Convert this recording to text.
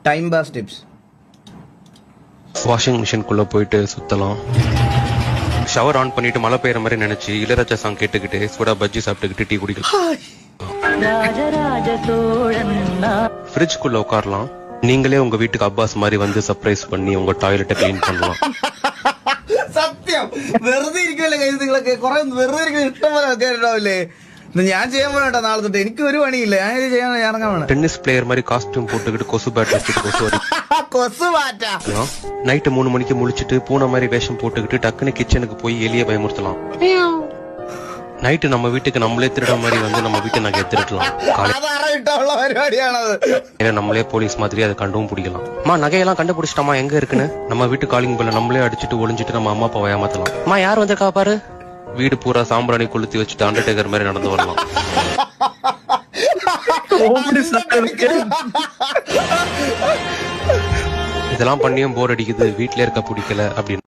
Time pass tips. Washing மிஷின்குள்ள போயிட்டு சுத்தலாம். ஷவர் ஆன் பண்ணிட்டு மழை பெய்யற மாதிரி நினைச்சு இளையராஜா சாங் கேட்டுக்கிட்டு சூடா பஜ்ஜி சாப்பிட்டுக்கிட்டு டீ குடிக்கலாம். ஃப்ரிட்ஜ்குள்ள உட்காரலாம். நீங்களே உங்க வீட்டுக்கு அப்பாஸ் மாதிரி வந்து சர்ப்ரைஸ் பண்ணி உங்க டாய்லெட்டை கிளீன் பண்ணலாம். സത്യം വെറുതെ ഇരിക്കുമല്ലേ കൈകളൊക്കെ കുറെ വെറുതെ ഇരിക്കുന്ന ഇഷ്ടം പോലെ ഒക്കെ ഉണ്ടാവില്ലേ. ഞാൻ ചെയ്യാൻ പോണേട്ടാ നാളെ തൊട്ട്. എനിക്ക് ഒരു പണിയില്ല, ഞാൻ ഇത് ചെയ്യാൻ ഇറങ്ങാൻ വേണം. டென்னிஸ் பிளேயர் மாதிரி காஸ்டியூம் போட்டுக்கிட்டு கொசு பேட் வச்சுட்டு கொசு அடிக்கலாம். நைட்டு 3 மணிக்கு முழிச்சிட்டு பூனை மாதிரி வேஷம் போட்டுக்கிட்டு டக்குன்னு கிச்சனுக்கு போய் எலிய பயமுறுத்தலாம். நைட்டு நம்ம வீட்டுக்கு நம்மளே திருட மாதிரி வந்து நம்ம வீட்டை நகை திருடலாம். நம்மளே போலீஸ் மாதிரி அதை கண்டும் பிடிக்கலாம். அம்மா நகையெல்லாம் கண்டுபிடிச்சிட்டோமா எங்க இருக்குன்னு நம்ம வீட்டு காலிங் பெல்ல நம்மளே அடிச்சுட்டு ஒளிஞ்சிட்டு நம்ம அம்மா அப்பாவை ஏமாத்தலாம். அம்மா யார் வந்திருக்கா பாரு. வீடு பூரா சாம்பிராணி கொளுத்தி வச்சுட்டு அண்டர்டேக்கர் மாதிரி நடந்து வரலாம். இதெல்லாம் பண்ணியும் போர் அடிக்குது, வீட்ல இருக்க பிடிக்கல அப்படின்னு